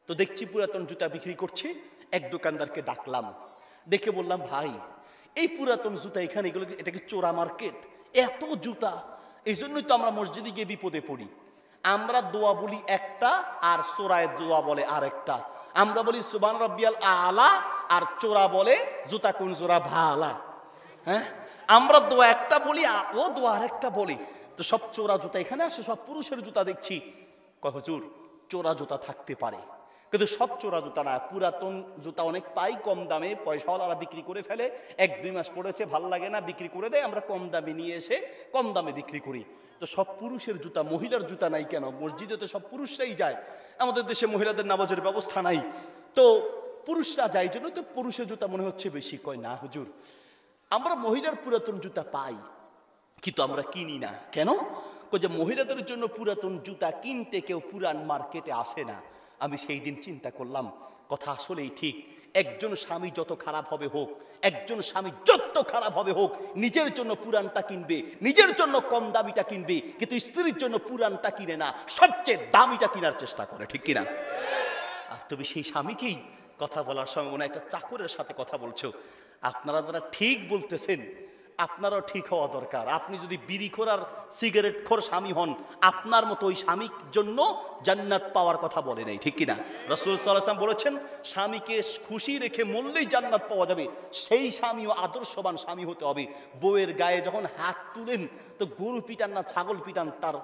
তো দেখছি পুরাতন জুতা বিক্রি করছে, এক দোকানদারকে ডাকলাম, ডেকে বললাম, ভাই এই পুরাতন জুতা এখানে এগুলো এটা কি চোরা মার্কেট? এত জুতা, এই জন্যই তো আমরা মসজিদে গিয়ে বিপদে পড়ি। আমরা দোয়া বলি একটা, আর চোরায় দোয়া বলে আরেকটা। আমরা বলি সুবহান রাব্বিয়াল আলা, আর চোরা বলে জুতা কোন জোড়া ভালা। হ্যাঁ, আমরা দোয়া একটা বলি, ও দোয়া আরেকটা বলি। তো সব চোরা জুতা এখানে আসে, সব পুরুষের জুতা দেখছি। কয় হুজুর চোরা জুতা থাকতে পারে, কিন্তু সব চোরা জুতা না। পুরাতন জুতা অনেক পাই কম দামে, পয়সাওয়ালারা বিক্রি করে ফেলে, 1-2 মাস পড়েছে ভাল লাগে না, বিক্রি করে দেয়, আমরা কম দামে নিয়ে এসে কম দামে বিক্রি করি। তো সব পুরুষের জুতা, মহিলার জুতা নাই কেন? মসজিদে তো সব পুরুষরাই যায়, আমাদের দেশে মহিলাদের নামাজের ব্যবস্থা নাই, তো পুরুষরা যায়, জন্য তো পুরুষের জুতা মনে হচ্ছে বেশি। কয় না হুজুর, আমরা মহিলার পুরাতন জুতা পাই, কিন্তু আমরা কিনি না। কেন? কই যে মহিলাদের জন্য পুরাতন জুতা কিনতে কেউ পুরান মার্কেটে আসে না। আমি সেই দিন চিন্তা করলাম, কথা আসলেই ঠিক। একজন স্বামী যত খারাপ হবে হোক, একজন স্বামী যত খারাপ হবে হোক, নিজের জন্য পুরানটা কিনবে, নিজের জন্য কম দামিটা কিনবে, কিন্তু স্ত্রীর জন্য পুরানটা কিনে না, সবচেয়ে দামিটা কেনার চেষ্টা করে, ঠিক কিনা? আর তুমি সেই স্বামীকেই কথা বলার সময় মনে একটা চাকরের সাথে কথা বলছো। আপনারা যারা ঠিক বলতেছেন, আপনারও ঠিক হওয়া দরকার। আপনি যদি বিড়িখোর আর সিগারেট খোর স্বামী হন, আপনার মতো ওই স্বামীর জন্য জান্নাত পাওয়ার কথা বলে নাই, ঠিক কিনা? রাসূল সাল্লাল্লাহু আলাইহি ওয়াসাল্লাম বলেছেন, স্বামীকে খুশি রেখে মরলেই জান্নাত পাওয়া যাবে। সেই স্বামীও আদর্শবান স্বামী হতে হবে। বউয়ের গায়ে যখন হাত তুলেন, তো গরু পিটান না ছাগল পিটান, তার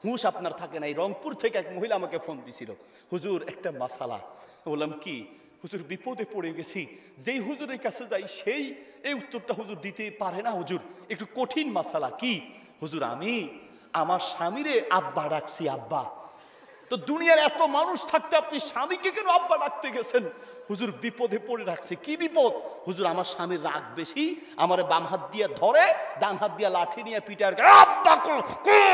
হুঁশ আপনার থাকে না। এই রংপুর থেকে এক মহিলা আমাকে ফোন দিছিল, হুজুর একটা মাসালা। বললাম কি? হুজুর বিপদে পড়ে গেছি, যেই হুজুরের কাছে যাই সেই এই উত্তরটা হুজুর দিতে পারে না। হুজুর একটু কঠিন মাসালা। কি? হুজুর আমি আমার স্বামীরে আব্বা ডাকছি, আব্বা। তো দুনিয়ার এত মানুষ থাকতে আপনি স্বামীকে কেন আব্বা ডাকতে গেছেন? হুজুর বিপদে পড়ে রাখছে। কি বিপদ? হুজুর আমার স্বামীর রাগ বেশি, আমার বাম হাত দিয়ে ধরে, ডান হাত দিয়ে লাঠি নিয়ে পিটার, আব্বা কো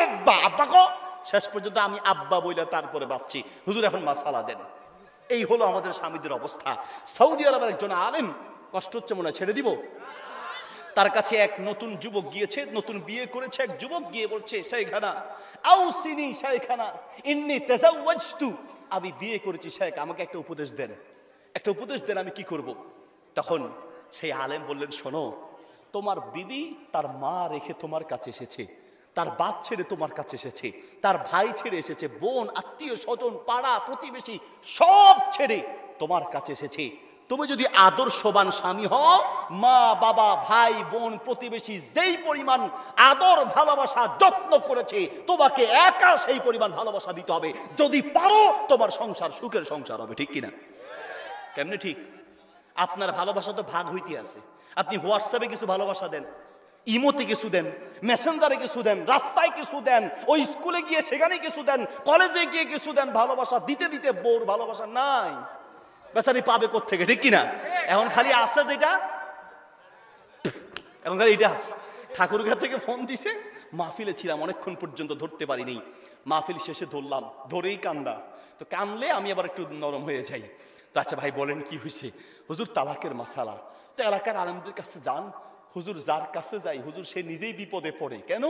আব্বা, আব্বা কো। শেষ পর্যন্ত আমি আব্বা বইলা তারপরে বাঁচছি। হুজুর এখন মাসালা দেন। এই হলো আমাদের স্বামীদের অবস্থা। সৌদি আরবের একজন আলেম, কষ্ট হচ্ছে মনে হয়, ছেড়ে দিব। তার কাছে এক নতুন যুবক গিয়েছে, নতুন বিয়ে করেছে। এক যুবক গিয়ে বলছে, শাইখানা আউসিনি শাইখানা ইন্নী তাযাওয়াজতু, আমি বিয়ে করেছি শেখ, আমাকে একটা উপদেশ দেন, একটা উপদেশ দেন, আমি কি করব? তখন সেই আলেম বললেন, শোনো, তোমার বিবি তার মা রেখে তোমার কাছে এসেছে, তার বাপ ছেড়ে তোমার কাছে এসেছে, তার ভাই ছেড়ে এসেছে, বোন আত্মীয় স্বজন পাড়া প্রতিবেশী সব ছেড়ে তোমার কাছে এসেছে। তুমি যদি আদর্শবান স্বামী হও, মা বাবা ভাই বোন প্রতিবেশী যেই পরিমাণ আদর ভালোবাসা যত্ন করেছে, তোমাকে একা সেই পরিমাণ ভালোবাসা দিতে হবে। যদি পারো তোমার সংসার সুখের সংসার হবে, ঠিক কিনা? কেমনে ঠিক? আপনার ভালোবাসা তো ভাগ হইতে আছে। আপনি হোয়াটসঅ্যাপে কিছু ভালোবাসা দেন, ইমোতে কিছু দেন, মেসেঞ্জারে কিছু দেন, রাস্তায় কিছু দেন, ওই স্কুলে গিয়ে সেখানে কিছু দেন, কলেজে গিয়ে কিছু দেন। ভালোবাসা দিতে দিতে বোর, ভালোবাসা নাই, বেচারি পাবে কোত্থেকে, ঠিক কিনা? এখন খালি আসে যেটা, এখন খালি এটা আস। ঠাকুরঘাট থেকে ফোন দিছে, মাহফিলে ছিলাম, অনেকক্ষণ পর্যন্ত ধরতে পারিনি। মাহফিল শেষে ধরলাম, ধরেই কান্দা। তো কানলে আমি আবার একটু নরম হয়ে যাই। তো আচ্ছা ভাই বলেন কি হয়েছে? হুজুর তালাকের মাসালা। তো এলাকার আলেমদের কাছে যান। হুজুর যার কাছে যাই, হুজুর সে নিজেই বিপদে পড়ে। কেন?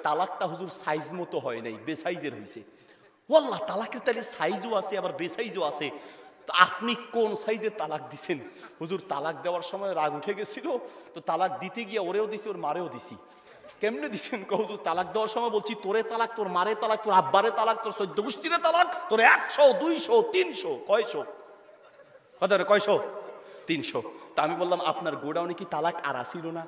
তালাকটা হুজুর সাইজ মতো হয় নাই, বেসাইজের হয়েছে। ওয়াল্লাহ, তালাকের তাহলে সাইজও আছে আবার বেসাইজও আছে। তো আপনি কোন সাইজের তালাক দিছেন? হুজুর তালাক দেওয়ার সময় রাগ উঠে গেছিল, তো তালাক দিতে গিয়ে ওরেও দিছি, ওর মারেও দিছি। কেমনে দিছেন? হুজুর তালাক দেওয়ার সময় বলছি, তোরে তালাক, তোর মারে তালাক, তোর আব্বারে তালাক, তোর 14 গোষ্ঠীরে তালাক, তোর 100 200 300 কয়শো, কথা কয়শো? 300। তা আমি বললাম, আপনার গোডাউনে কি তালাক আর আসিল না?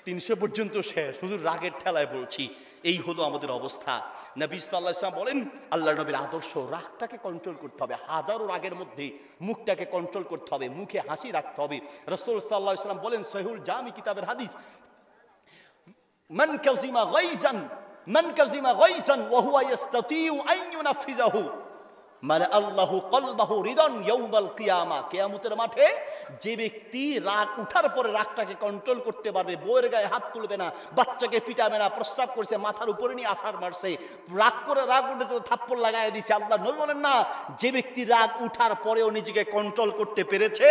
300 পর্যন্ত শেষ। হুজুর রাগের ঠেলায় বলছি। এই হলো আমাদের অবস্থা। নবী সাল্লাল্লাহু আলাইহি ওয়াসাল্লাম বলেন, আল্লাহর নবীর আদর্শ, রাগটাকে কন্ট্রোল করতে হবে। হাজারো রাগের মধ্যে মুখটাকে কন্ট্রোল করতে হবে, মুখে হাসি রাখতে হবে। রাসূল সাল্লাল্লাহু আলাইহি ওয়াসাল্লাম বলেন, সহিহুল জামি কিতাবের হাদিস, মান কাযিমা গায়জান ওয়া হুয়া ইস্তাতিউ আন ইউনাফিজাহু মানে আল্লাহু কলবাহু রিদান ইয়াউমাল কিয়ামা। কিয়ামতের মাঠে যে ব্যক্তি রাগ উঠার পরে রাগটাকে কন্ট্রোল করতে পারবে, বউয়ের গায়ে হাত তুলবে না, বাচ্চাকে পিটাবে না, প্রস্রাব করছে মাথার উপরে নিয়ে আছাড় মারছে, রাগ করে রাগ উঠে তো থাপ্পড় লাগায় দিছে, আল্লাহ নবী বলেন না, যে ব্যক্তি রাগ উঠার পরেও নিজেকে কন্ট্রোল করতে পেরেছে,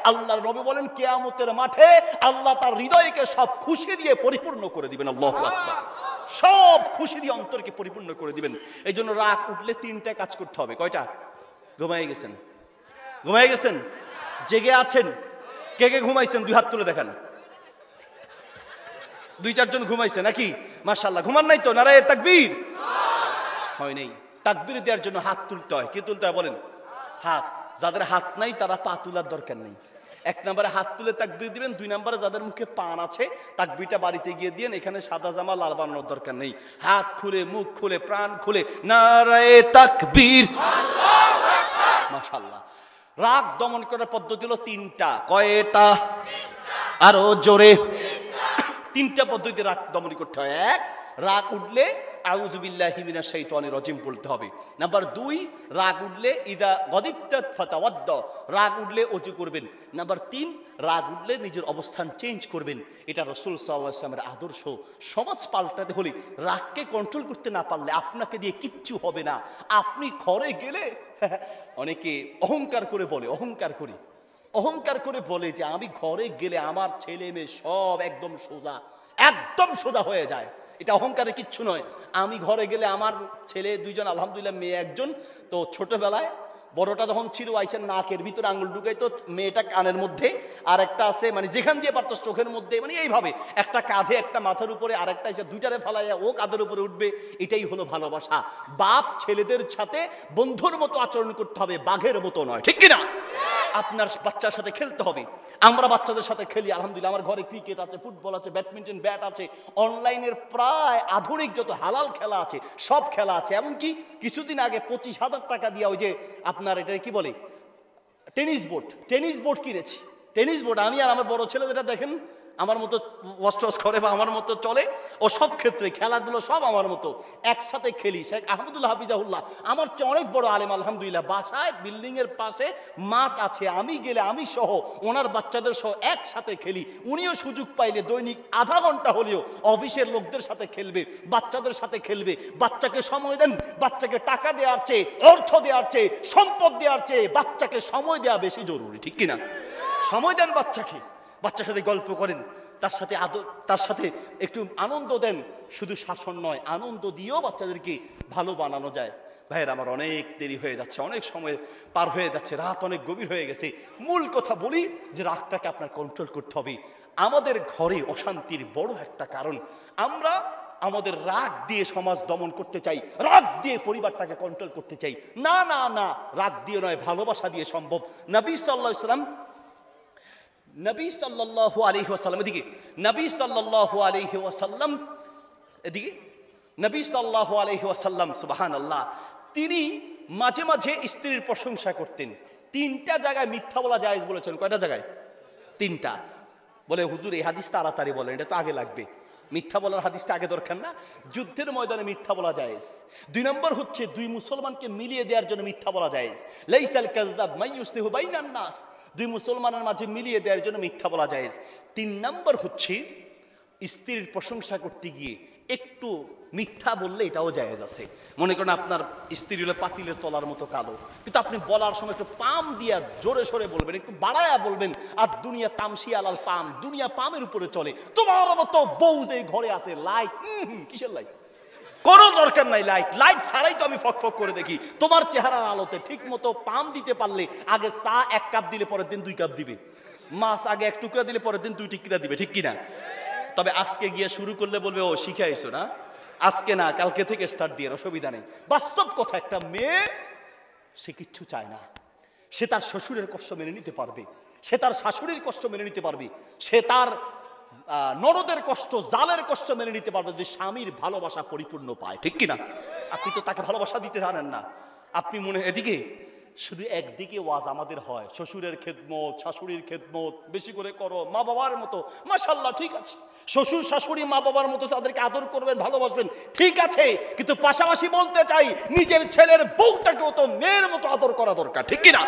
আল্লাহর নবী বলেন কিয়ামতের মাঠে আল্লাহ তার হৃদয়কে সব খুশি দিয়ে পরিপূর্ণ করে দিবেন। আল্লাহু আকবার। সব খুশি দিয়ে অন্তরকে পরিপূর্ণ করে দিবেন। এই জন্য রাগ উঠলে 3টা কাজ করতে হবে। কয়টা? ঘুমাই গেছেন, ঘুমাই গেছেন? জেগে আছেন? কে কে ঘুমাইছেন দুই হাত তুলে দেখান। 2-4 জন ঘুমাইছে নাকি? মাশাআল্লাহ। ঘুমান নাই তো? নারায়ে তাকবীর। হয় নাই। তাকবীর দেওয়ার জন্য হাত তুলতে হয়। কি তুলতে হয় বলেন? হাত। যাদের হাত নাই তারা পা তোলার দরকার নেই। 1 নম্বরে হাত তুলে তাকবীর দিবেন। 2 নম্বরে যাদের মুখে পান আছে তাকবীরটা বাড়িতে গিয়ে দিয়েন। এখানে সাদা জামা লাল বানানোর দরকার নেই। হাত খুলে, মুখ খুলে, প্রাণ খুলে নারায়ে তাকবীর, আল্লাহু আকবার। মাশাআল্লাহ। রাগ দমন করার পদ্ধতি হলো 3টা। কয়টা? আরো জোরে। 3টা পদ্ধতিতে রাগ দমন করতে হয়। 1, রাগ উঠলে আউযু বিল্লাহি মিনাশ শাইতানির রাজিম বলতে হবে। নাম্বার 2, রাগ উঠলে ইদা গদিবতা ফাতাওয়াদ্দা, রাগ উঠলে ওযু করবেন। নাম্বার 3, রাগ উঠলে নিজের অবস্থান চেঞ্জ করবেন। এটা রাসূল সাল্লাল্লাহু আলাইহি ওয়াসাল্লামের আদর্শ। সমাজ পাল্টাতে হলে রাগকে কন্ট্রোল করতে না পারলে আপনাকে দিয়ে কিচ্ছু হবে না। আপনি ঘরে গেলে অনেকে অহংকার করে বলে যে আমি ঘরে গেলে আমার ছেলে মেয়ে সব একদম সোজা হয়ে যায়। এটা অহংকারে কিচ্ছু নয়। আমি ঘরে গেলে আমার ছেলে 2 জন, আলহামদুলিল্লাহ মেয়ে 1 জন। তো ছোটবেলায় বড়টা যখন ছিল আইসের নাকের ভিতরে আঙুল ঢুকাইতো, মেয়েটা কানের মধ্যে, আর একটা আছে মানে যেখান দিয়ে পারতো চোখের মধ্যে, মানে এইভাবে একটা কাঁধে একটা মাথার উপরে, আর একটা এসে 2টারে ফেলাইয়া ও কাঁধের উপরে উঠবে। এটাই হলো ভালোবাসা। বাপ ছেলেদের সাথে বন্ধুর মতো আচরণ করতে হবে, বাঘের মতো নয়। ঠিক কিনা? আপনার বাচ্চার সাথে খেলতে হবে। আমরা বাচ্চাদের সাথে খেলি, আলহামদুলিল্লাহ আমার ঘরে ক্রিকেট আছে, ফুটবল আছে, ব্যাডমিন্টন, ব্যাট আছে, অনলাইনের প্রায় আধুনিক যত হালাল খেলা আছে সব খেলা আছে। এমনকি কিছুদিন আগে 25,000 টাকা দিয়ে ওই যে আপনার এটা কি বলে টেনিস বোর্ড কিনেছি। টেনিস বোর্ড আমি আর আমার বড় ছেলে যেটা দেখেন আমার মতো ওয়াশ করে বা আমার মতো চলে, ও সব ক্ষেত্রে খেলাধুলো সব আমার মতো একসাথে খেলি। শেখ আহমদুল্লাহ হাফিজাহুল্লাহ আমার চেয়ে অনেক বড় আলেম, আলহামদুলিল্লাহ। বাসায় বিল্ডিং এর পাশে মাঠ আছে, আমি গেলে আমি সহ ওনার বাচ্চাদের সহ একসাথে খেলি। উনিও সুযোগ পাইলে দৈনিক আধা ঘন্টা হলেও অফিসের লোকদের সাথে খেলবে, বাচ্চাদের সাথে খেলবে। বাচ্চাকে সময় দেন। বাচ্চাকে টাকা দেওয়ার চেয়ে, অর্থ দেওয়ার চেয়ে, সম্পদ দেওয়ার চেয়ে বাচ্চাকে সময় দেওয়া বেশি জরুরি। ঠিক কিনা? সময় দেন বাচ্চাকে, বাচ্চার সাথে গল্প করেন, তার সাথে একটু আনন্দ দেন। শুধু শাসন নয়, আনন্দ দিয়েও বাচ্চাদেরকে ভালো বানানো যায়। ভাইয়ের আমার অনেক দেরি হয়ে যাচ্ছে, অনেক সময় পার হয়ে যাচ্ছে, রাত অনেক গভীর হয়ে গেছে। মূল কথা বলি যে রাগটাকে আপনার কন্ট্রোল করতে হবে। আমাদের ঘরে অশান্তির বড় একটা কারণ আমরা আমাদের রাগ দিয়ে সমাজ দমন করতে চাই, রাগ দিয়ে পরিবারটাকে কন্ট্রোল করতে চাই। না না না, রাগ দিয়ে নয়, ভালোবাসা দিয়ে সম্ভব। নবী সাল্লাল্লাহু আলাইহি ওয়াসাল্লাম নবী সাল্লাল্লাহু আলাইহি ওয়াসাল্লাম এদিকে নবী সাল্লাল্লাহু আলাইহি ওয়াসাল্লাম এদিকে নবী সাল্লাল্লাহু আলাইহি ওয়াসাল্লাম সুবহানাল্লাহ, তিনি মাঝে মাঝে স্ত্রীর প্রশংসা করতেন। 3টা জায়গায় মিথ্যা বলা জায়েজ বলেছেন। কয়টা জায়গায়? 3টা। বলে হুজুর এই হাদিস তাড়াতাড়ি বলেন, এটা তো আগে লাগবে। মিথ্যা বলার হাদিসটা আগে দরকার না? যুদ্ধের ময়দানে মিথ্যা বলা জায়েজ। 2 নম্বর হচ্ছে 2 মুসলমানকে মিলিয়ে দেওয়ার জন্য মিথ্যা বলা জায়েজ। লাইসাল কাযযাব মান ইউসলিহু বাইনান নাস, 2 মুসলমানের মাঝে মিলিয়ে দেওয়ার জন্য মিথ্যা বলা জায়েজ। 3 নম্বর হচ্ছে স্ত্রীর প্রশংসা করতে গিয়ে একটু মিথ্যা বললে এটাও জায়েজ আছে। মনে করেন আপনার স্ত্রী হলো পাতিলের তলার মতো কালো, কিন্তু আপনি বলার সময় একটু পাম দিয়া জোরে সোরে বলবেন, একটু বাড়ায়া বলবেন। আর দুনিয়া তামসি আলাল পাম, দুনিয়া পামের উপরে চলে। তোমার মতো বউ যে ঘরে আছে, লাইট কিসের লাইট? কোনো দরকার নাই লাইট ছাড়াই তো আমি ফক করে দেখি। তোমার চেহারার আলোতে ঠিক মতো পাম দিতে পারলে আগে চা 1 কাপ দিলে পরের দিন 2 কাপ দিবে, মাছ আগে 1 টুকরা দিলে পরের দিন 2 টুকরা দিবে। ঠিক কিনা? তবে আজকে গিয়ে শুরু করলে বলবে ও শিখাইছো না, আজকে না কালকে থেকে স্টার্ট দিয়ে, অসুবিধা নেই। বাস্তব কথা, একটা মেয়ে সে কিচ্ছু চায় না। সে তার শ্বশুরের কষ্ট মেনে নিতে পারবে, সে তার শাশুড়ির কষ্ট মেনে নিতে পারবে, সে তার ননদের কষ্ট, জালের কষ্ট মেনে নিতে পারবে যদি স্বামীর ভালোবাসা পরিপূর্ণ পায়। ঠিক কিনা? আপনি তো তাকে ভালোবাসা দিতে জানেন না। আপনি মনে এদিকে শুধু একদিকে ওয়াজ আমাদের হয়, শ্বশুরের খেদমত, শাশুড়ির খেদমত বেশি করে করো, মা বাবার মতো। মাশাআল্লাহ, ঠিক আছে, শ্বশুর শাশুড়ি মা বাবার মতো তাদেরকে আদর করবেন, ভালোবাসবেন, ঠিক আছে। কিন্তু পাশাপাশি বলতে চাই নিজের ছেলের বউটাকেও তো মেয়ের মতো আদর করা দরকার। ঠিক কিনা?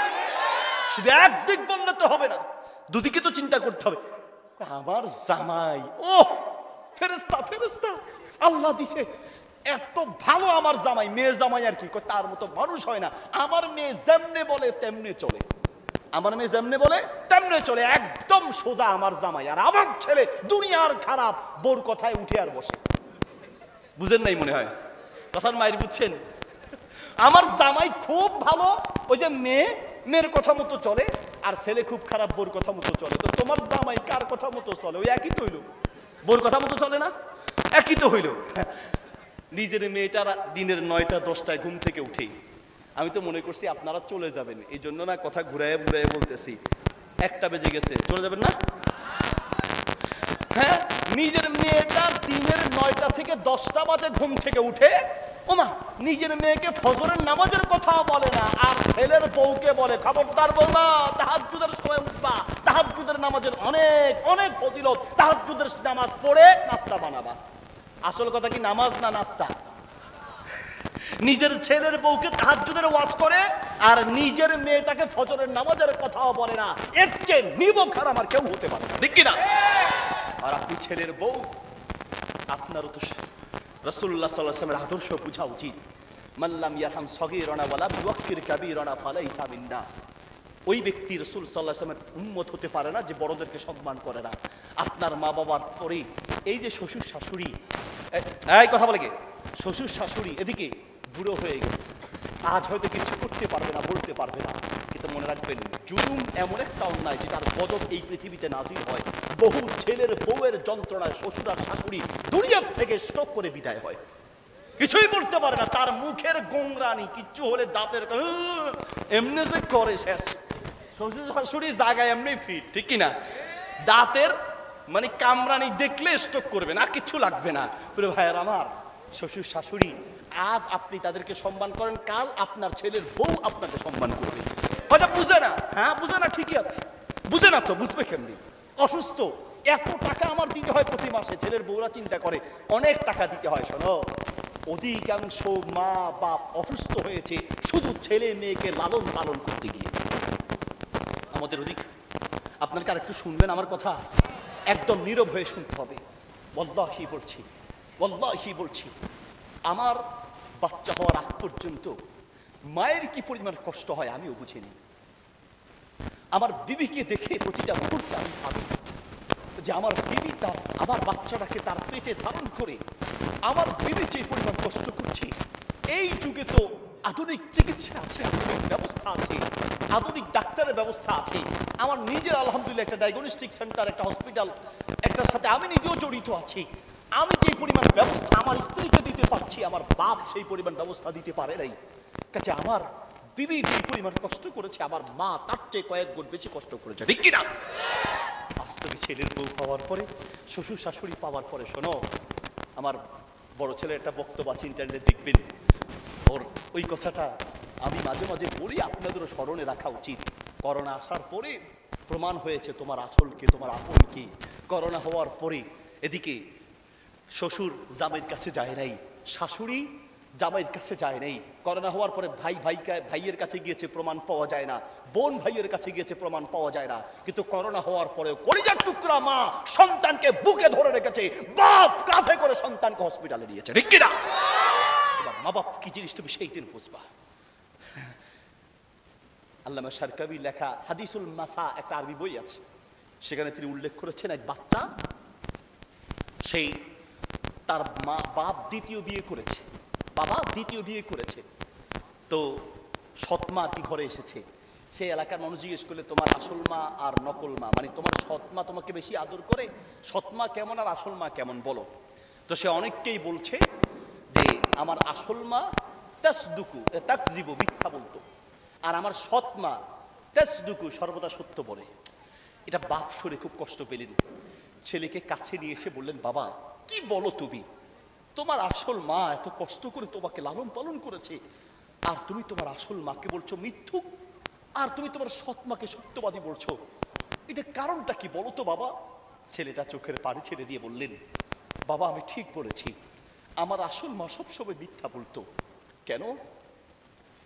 শুধু একদিক বললে তো হবে না, দুদিকে তো চিন্তা করতে হবে। আমার জামাই ও ফেরেশতা আল্লাহ দিছে, এত ভালো আমার জামাই, মেয়ের জামাই আর কি, তার মতো মানুষ হয় না। আমার মেয়ে যেমনে বলে তেমনে চলে, আমার মেয়ে যেমনে বলে তেমনে চলে, একদম সোজা আমার জামাই। আর আমার ছেলে দুনিয়ার খারাপ, বোর কথায় উঠে আর বসে। বুঝেন নাই মনে হয় কথার মায়ের, বুঝছেন? আমার জামাই খুব ভালো, ওই যে মেয়ে মেয়ের কথা মতো চলে, আর ছেলে খুব খারাপ বোর কথা মতো চলে। তো তোমার জামাই কার কথা মতো চলে? ওই একই তো হইলো, বোর কথা মতো চলে না? একই তো হইলো। নিজের মেয়েটার দিনের 9টা 10টায় ঘুম থেকে উঠেই, আমি তো মনে করছি আপনারা চলে যাবেন, এই জন্য না কথা ঘুরায় ঘুরায় বলতেছি। 1টা বেজে গেছে, চলে যাবেন না? হ্যাঁ, নিজের মেয়েটা দিনের 9টা থেকে 10টা বাজে ঘুম থেকে উঠে, ওমা নিজের মেয়েকে ফজরের নামাজের কথা বলে না, আর ছেলের বউকে বলে খবরদার বলবা, তাহাজ্জুদের সময় উঠবা, তাহাজ্জুদের নামাজের অনেক অনেক ফজিলত, তাহাজ্জুদের নামাজ পড়ে নাস্তা বানাবা। আসল কথা কি নামাজ না নাস্তা? নিজের ছেলের বউকে তাহাজ্জুদের ওয়াজ করে, আর নিজের মেয়েটাকে ফজরের নামাজের কথাও বলে না। এর চেয়ে নিবখার আমার কেউ হতে পারে না, ঠিক কিনা? আর আপনি ছেলের বউ, আপনারও তো রাসূলুল্লাহ সাল্লাল্লাহু আলাইহি ওয়াসাল্লামের আদর্শ বোঝা উচিত। মাল্লাম ইয়ারহাম সগীরানা ওয়ালা ইউক্কির কাবীরানা ফালাইসা মিন্না। ওই ব্যক্তি রাসূল সাল্লাল্লাহু আলাইহি ওয়াসাল্লামের উম্মত হতে পারে না যে বড়দেরকে সম্মান করে না। আপনার মা বাবার পরে এই যে শ্বশুর শাশুড়ি, এই কথা বলে কে? শ্বশুর শাশুড়ি এদিকে বুড়ো হয়ে গেছে, আজ হয়তো কিছু করতে পারবে না, বলতে পারবে না, কিন্তু মনে রাখবেন জুলুম এমন একটা অন্যায় যেটার গজব এই পৃথিবীতে নাজিল হয়। বহু ছেলের বউয়ের যন্ত্রণায় শ্বশুর আর শাশুড়ি দুনিয়ার থেকে স্ট্রোক করে বিদায় হয়, কিছুই বলতে পারে না। তার মুখের গোংরানি কিচ্ছু হলে দাঁতের এমনি যে করে শেষ। শ্বশুর শাশুড়ি জায়গায় এমনি ফিট, ঠিক কিনা? দাঁতের মানে কামরানি দেখলে স্ট্রোক করবে না, আর কিছু লাগবে না। প্রিয় ভাইয়ার আমার, শ্বশুর শাশুড়ি আজ আপনি তাদেরকে সম্মান করেন, কাল আপনার ছেলের বউ আপনাকে সম্মান করবে। হয়তো বুঝে না, হ্যাঁ বুঝে না, ঠিকই আছে, বুঝে না তো বুঝবে কেমনি? অসুস্থ, এত টাকা আমার দিতে হয় প্রতি মাসে, ছেলের বউরা চিন্তা করে অনেক টাকা দিতে হয়। শোনো, অধিকাংশ মা বাপ অসুস্থ হয়েছে শুধু ছেলে মেয়েকে লালন পালন করতে গিয়ে। আমাদের অধিক, আপনার কি আর একটু শুনবেন আমার কথা? একদম নীরব হয়ে শুনতে হবে। ওয়াল্লাহি বলছি, ওয়াল্লাহি বলছি, আমার বাচ্চা হওয়ার আগ পর্যন্ত মায়ের কি পরিমাণ কষ্ট হয় আমিও বুঝিনি। আমার বিবিকে দেখে প্রতিটা মুহূর্তে আমি ভাবি যে আমার বিবি তার আমার বাচ্চাটাকে তার পেটে ধারণ করে আমার বিবি যে পরিমাণ কষ্ট করছে। এই যুগে তো আধুনিক চিকিৎসা আছে, আধুনিক ব্যবস্থা আছে, আধুনিক ডাক্তারের ব্যবস্থা আছে। আমার নিজের আলহামদুলিল্লাহ একটা ডায়াগনস্টিক সেন্টার, একটা হসপিটাল, একটার সাথে আমি নিজেও জড়িত আছি। আমি যে পরিমাণ ব্যবস্থা আমার স্ত্রীকে দিতে পারছি, আমার বাপ সেই পরিমাণ ব্যবস্থা দিতে পারে নাই। কাছে আমার বিবি যে পরিমাণ কষ্ট করেছে, আমার মা তার চেয়ে কয়েক গুণ বেশি কষ্ট করেছে, ঠিক কিনা? বাস্তবে ছেলের বউ পাওয়ার পরে, শ্বশুর শাশুড়ি পাওয়ার পরে, শোনো, আমার বড় ছেলের একটা বক্তব্য আছে, ইন্টারনেটে দেখবেন, ওর ওই কথাটা আমি মাঝে মাঝে বলি, আপনাদেরও স্মরণে রাখা উচিত। করোনা আসার পরে প্রমাণ হয়েছে তোমার আসল কে, তোমার আপন কি। করোনা হওয়ার পরে এদিকে শ্বশুর জামাইয়ের কাছে যায় নাই, শাশুড়ি জামাইয়ের কাছে যায় নাই। করোনা হওয়ার পরে ভাইয়ের কাছে গিয়েছে, প্রমাণ পাওয়া যায় না। বোন ভাইয়ের কাছে গিয়েছে, প্রমাণ পাওয়া যায় না। কিন্তু করোনা হওয়ার পরেও কলিজার টুকরা মা সন্তানকে বুকে ধরে রেখেছে, বাপ কাঁধে করে সন্তানকে হসপিটালে নিয়েছে, ঠিক কিনা? মা বাপ কি জিনিস তুমি সেই দিন বুঝবা। আল্লামা শারকাবি লেখা হাদিসুল মাসা একটা আরবি বই আছে, সেখানে তিনি উল্লেখ করেছেন এক বাচ্চা, সেই তার মা বাপ দ্বিতীয় বিয়ে করেছে, বাবা দ্বিতীয় বিয়ে করেছে। তো সৎমা কি ঘরে এসেছে, সেই এলাকার মানুষ জিজ্ঞেস করলে তোমার আসল মা আর নকল মা, মানে তোমার সৎমা তোমাকে বেশি আদর করে, সৎমা কেমন আর আসল মা কেমন বলো? তো সে অনেককেই বলছে যে আমার আসল মা তাসদুকু তাকজিবু, মিথ্যা বলতো, আর আমার সৎমা তাসদুকু, সর্বদা সত্য বলে। এটা বাপ শুনে খুব কষ্ট পেলেন, ছেলেকে কাছে নিয়ে এসে বললেন, বাবা কি বলো তুমি? তোমার আসল মা এত কষ্ট করে তোমাকে লালন পালন করেছে, আর তুমি তোমার আসল মাকে বলছো মিথ্যুক, আর তুমি তোমার সৎ মাকে সত্যবাদী বলছো, এটা কারণটা কি বলো তো বাবা? ছেলেটা চোখের পানি ছেড়ে দিয়ে বললেন, বাবা আমি ঠিক বলেছি, আমার আসল মা সবসময় মিথ্যা বলতো। কেন?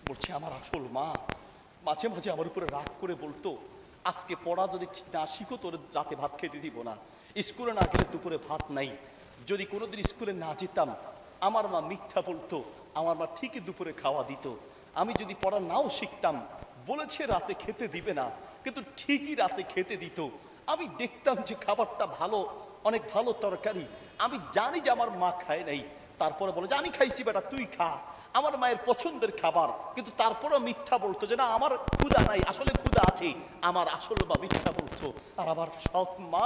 বলছে আমার আসল মা মাঝে মাঝে আমার উপরে রাগ করে বলতো, আজকে পড়া যদি না শিখো তোর রাতে ভাত খেতে দিব না, স্কুলে না গেলে দুপুরে ভাত নাই। যদি কোনোদিন স্কুলে না যেতাম, আমার মা মিথ্যা বলতো, আমার মা ঠিকই দুপুরে খাওয়া দিত। আমি যদি পড়া নাও শিখতাম, বলেছে রাতে খেতে দিবে না, কিন্তু ঠিকই রাতে খেতে দিত। আমি দেখতাম যে খাবারটা ভালো, অনেক ভালো তরকারি, আমি জানি যে আমার মা খায় নাই, তারপরে বলে যে আমি খাইছি বেটা তুই খা, আমার মায়ের পছন্দের খাবার, কিন্তু তারপরেও মিথ্যা বলতো যে না আমার ক্ষুধা নাই, আসলে ক্ষুধা আছে, আমার আসল মা মিথ্যা বলছো। আর আমার সৎ মা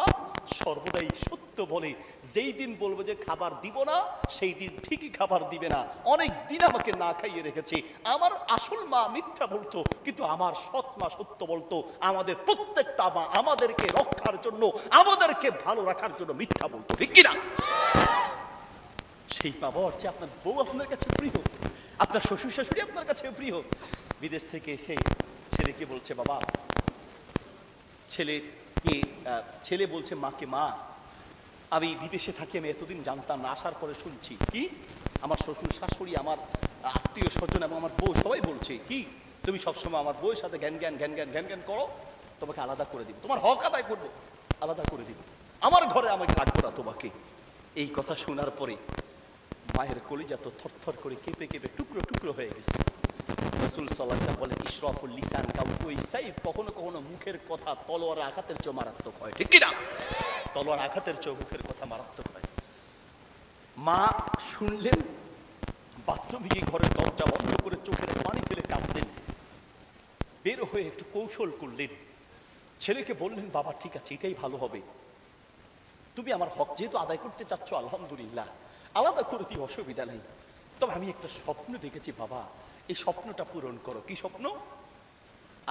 সর্বদাই সত্য বলে। যেই দিন বলবো যে খাবার দিব না, সেই দিন ঠিকই খাবার দিবে না। অনেক দিন আমাকে না খাইয়ে রেখেছে। আমার আসল মা মিথ্যা বলতো, কিন্তু আমার সৎ মা সত্য বলতো। আমাদের প্রত্যেকটা মা আমাদেরকে রক্ষার জন্য, আমাদেরকে ভালো রাখার জন্য মিথ্যা বলতো, ঠিক কিনা? সেই বাবা হচ্ছে আপনার বউ আপনার কাছে প্রিয়, আপনার শ্বশুর শাশুড়ি আপনার কাছে প্রিয়। বিদেশ থেকে এসে ছেলেকে বলছে বাবা, ছেলে বলছে মাকে, মা আমি বিদেশে থাকি, আমি এতদিন জানতাম না, আসার পরে শুনছি কি আমার শ্বশুর শাশুড়ি, আমার আত্মীয় স্বজন এবং আমার বউ সবাই বলছে কি তুমি সবসময় আমার বউয়ের সাথে জ্ঞান জ্ঞান জ্ঞান জ্ঞান জ্ঞান জ্ঞান করো, তোমাকে আলাদা করে দিব, তোমার হক আদায় করবো, আলাদা করে দিব, আমার ঘরে আমাকে রাখবো না তোমাকে। এই কথা শোনার পরে মায়ের কলিজা তো থরথর করে কেঁপে কেঁপে টুকরো টুকরো হয়ে গেছে। রাসূল সাল্লাল্লাহু আলাইহি ওয়াসাল্লাম বলে ইশরাফুল লিসান কাউই সাইফ, কখনো কখনো মুখের কথা তলোয়ার আঘাতের চেয়ে মারাত্মক হয়, ঠিক কি না? তলোয়ার আঘাতের চেয়ে মুখের কথা মারাত্মক হয়। মা শুনলেন, বাথরুমে গিয়ে ঘরের দরজা বন্ধ করে চোখের পানি ফেলে কাঁদলেন, বের হয়ে একটু কৌশল করলেন, ছেলেকে বললেন বাবা ঠিক আছে, এটাই ভালো হবে, তুমি আমার হক যেহেতু আদায় করতে চাচ্ছ আলহামদুলিল্লাহ, আলাদা করে দিও, অসুবিধা নেই। তবে আমি একটা স্বপ্ন দেখেছি বাবা, এই স্বপ্নটা পূরণ করো। কি স্বপ্ন?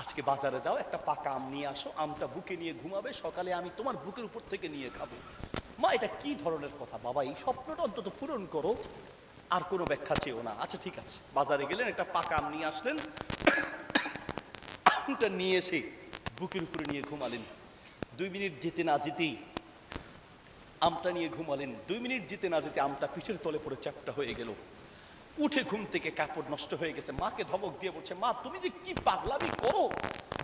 আজকে বাজারে যাও, একটা পাকা আম নিয়ে আসো, আমটা বুকে নিয়ে ঘুমাবে, সকালে আমি তোমার বুকের উপর থেকে নিয়ে খাবো। মা এটা কি ধরনের কথা বাবা, এই স্বপ্নটা অন্তত পূরণ করো, আর কোনো ব্যাখ্যা চেয়েও না। আচ্ছা ঠিক আছে। বাজারে গেলেন, একটা পাকা আম নিয়ে আসলেন, আমটা নিয়ে এসে বুকের উপরে নিয়ে ঘুমালেন। 2 মিনিট যেতে না যেতেই আমটা নিয়ে ঘুমালেন। 2 মিনিট যেতে না যেতে আমটা পিঠের তলে পড়ে চ্যাপ্টা হয়ে গেল। উঠে ঘুম থেকে কাপড় নষ্ট হয়ে গেছে, মাকে ধমক দিয়ে বলছে মা তুমি যে কি পাগলামি করো,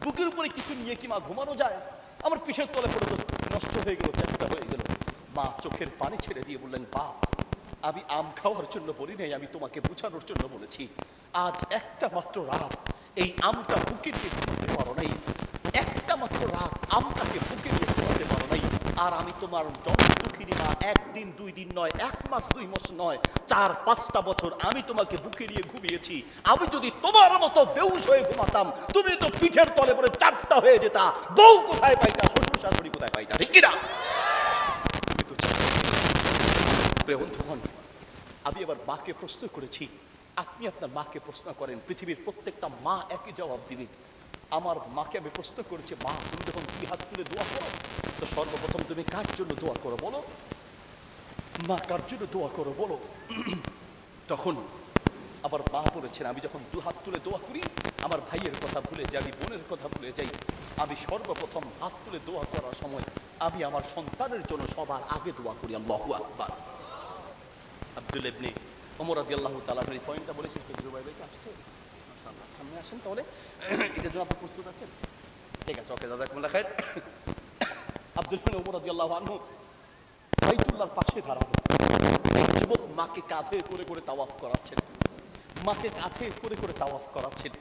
বুকের উপরে কিছু নিয়ে কি মা ঘুমানো যায়? আমার পিঠের তলে পড়ে তো নষ্ট হয়ে গেল, চ্যাপ্টা হয়ে গেল। মা চোখের পানি ছেড়ে দিয়ে বললেন বাপ, আমি আম খাওয়ার জন্য বলি নাই, আমি তোমাকে বোঝানোর জন্য বলেছি। আজ একটা মাত্র রাত এই আমটা বুকে নিয়ে ঘুমাতে পারো নাই, একটা মাত্র রাত আমটাকে বুকে নিয়ে ঘুমাতে পারো নাই, আর আমি তোমার জন্ম দুঃখিনী মা, 1 দিন 2 দিন নয়, 1 মাস 2 মাস নয়, 4-5টা বছর আমি তোমাকে বুকে নিয়ে ঘুমিয়েছি। আমি যদি তোমার মতো বেহুশ হয়ে ঘুমাতাম, তুমি তো পিঠের তলে পড়ে চ্যাপ্টা হয়ে যেতা, বউ কোথায় পাইতা, শ্বশুর শাশুড়ি কোথায় পাইতা, ঠিক কিনা? বন্ধুগণ, আমি এবার মাকে প্রশ্ন করেছি, আপনি আপনার মাকে প্রশ্ন করেন, পৃথিবীর প্রত্যেকটা মা একই জবাব দিবে। আমার মাকে আমি প্রশ্ন করেছি, মা তুমি যখন 2 হাত তুলে দোয়া করো, তো সর্বপ্রথম তুমি কার জন্য দোয়া করো বলো? মা কার জন্য দোয়া করো বলো? তখন আবার মা বলেছেন, আমি যখন 2 হাত তুলে দোয়া করি, আমার ভাইয়ের কথা ভুলে যাই, আমি বোনের কথা ভুলে যাই। আমি সর্বপ্রথম হাত তুলে দোয়া করার সময় আমি আমার সন্তানের জন্য সবার আগে দোয়া করি। আল্লাহু আকবার। আব্দুল ইবনে ওমর রাদিয়াল্লাহু তাআলা এই পয়েন্টটা বলেছেন। কেজরুল ভাই আসছে, মাশাআল্লাহ, সামনে আসেন তাহলে। এটার জন্য আপনি প্রস্তুত আছেন? ঠিক আছে, ওকে, জাযাকুমুল্লাহ খাইর। আব্দুল ইবনে ওমর রাদিয়াল্লাহু আনহু বাইতুল্লাহর পাশে দাঁড়ানো, এক যুবক মাকে কাঁধে করে করে তাওয়াফ করাচ্ছেন, মাকে কাঁধে করে করে তাওয়াফ করাচ্ছেন।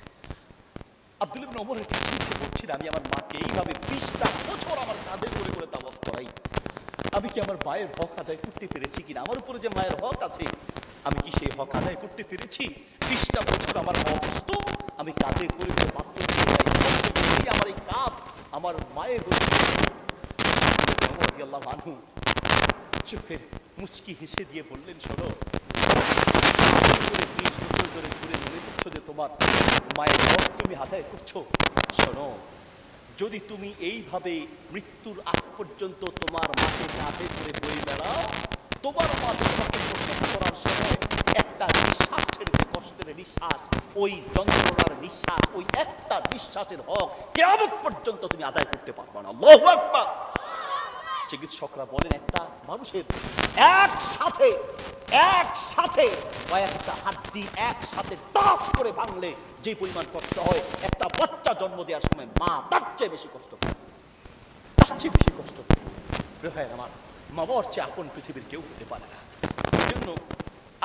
আব্দুল ইবনে ওমরের কাছে বলছেন, আমি আমার মাকে এইভাবে 20টা বছর আমার কাঁধে করে করে তাওয়াফ করাই, আমি কি আমার মায়ের হক আদায় করতে পেরেছি কিনা? আমার উপরে যে মায়ের হক আছে, আমি কি সেই হক আদায় করতে পেরেছি? 20টা বছর আমার অসুস্থ, আমি কাজে করে করে বাথরুমে যাই, আমার এই কাঁধ আমার মায়ের রাদিয়াল্লাহু চোখের মুচকি হেসে দিয়ে বললেন, শোনো, 20 বছর ধরে ঘুরে মনে করছো যে তোমার মায়ের হক তুমি আদায় করছো, শোনো, যদি তুমি এইভাবে মৃত্যুর আগ পর্যন্ত তোমার মাকে কাঁধে করে বয়ে বেড়াও, তোমার মা তোমাকে প্রসব করার সময় একটা নিঃশ্বাস ছেড়েছে, কষ্টের নিঃশ্বাস, ওই যন্ত্রণার নিঃশ্বাস, ওই একটা নিঃশ্বাসের হক কিয়ামত পর্যন্ত তুমি আদায় করতে পারবে না। আল্লাহু আকবার। চিকিৎসকরা বলেন, একটা মানুষের একসাথে কয়েকটা হাড্ডি একসাথে টাচ করে ভাঙলে যে পরিমাণ কষ্ট হয়, একটা বাচ্চা জন্ম দেওয়ার সময় মা তার চেয়ে বেশি কষ্ট পায়, তার চেয়ে বেশি কষ্ট পায়। ভাই আমার, মা বাবার চেয়ে আপন পৃথিবীর কেউ হতে পারে না। এই জন্য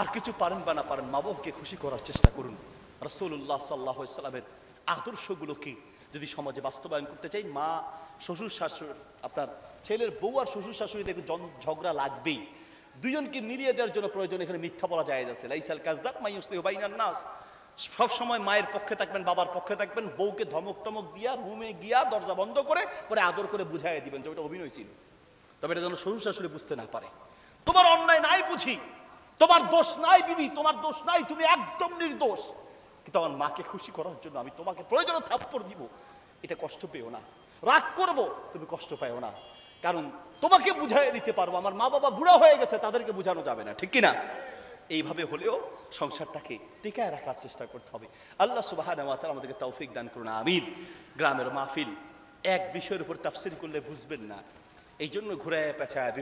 আর কিছু পারেন বা না পারেন, মা বাবাকে খুশি করার চেষ্টা করুন। রাসূলুল্লাহ সাল্লাল্লাহু আলাইহি সাল্লামের আদর্শগুলোকে যদি সমাজে বাস্তবায়ন করতে চাই, মা শ্বশুর শাশুড়ি, আপনার ছেলের বউ আর শ্বশুর শাশুড়িতে ঝগড়া লাগবেই, দুজনকে মিলিয়ে দেওয়ার জন্য প্রয়োজন। এখানে মিথ্যা বলা যায় আছে, লাইসাল কাযযাব মা ইউসলিহু বাইনান নাস, সব সময় মায়ের পক্ষে থাকবেন, বাবার পক্ষে থাকবেন। বউকে ধমক টমক দিয়া রুমে গিয়া দরজা বন্ধ করে পরে আদর করে বুঝাইয়া দিবেন যে ওটা অভিনয় ছিল, তবে এটা যেন শ্বশুর শাশুড়ি বুঝতে না পারে। তোমার অন্যায় নাই বুঝি, তোমার দোষ নাই বিবি, তোমার দোষ নাই, তুমি একদম নির্দোষ, কিন্তু আমার মাকে খুশি করার জন্য আমি তোমাকে প্রয়োজনে থাপ্পড় দিব, এটা কষ্ট পেও না। রাগ করবো, তুমি কষ্ট পাও না, কারণ তোমাকে বুঝাই দিতে পারবো। আমার মা বাবা বুড়া হয়ে গেছে, তাদেরকে বুঝানো যাবে না, ঠিক কিনা? এইভাবে হলেও সংসারটাকে টিকায় রাখার চেষ্টা করতে হবে। আল্লাহ সুবহানাহু ওয়া তাআলা আমাদেরকে তৌফিক দান করুন, আমিন। গ্রামের মাহফিল এক বিষয়ের উপর তাফসীর করলে বুঝবেন না, এই জন্য ঘুরে পেঁচায়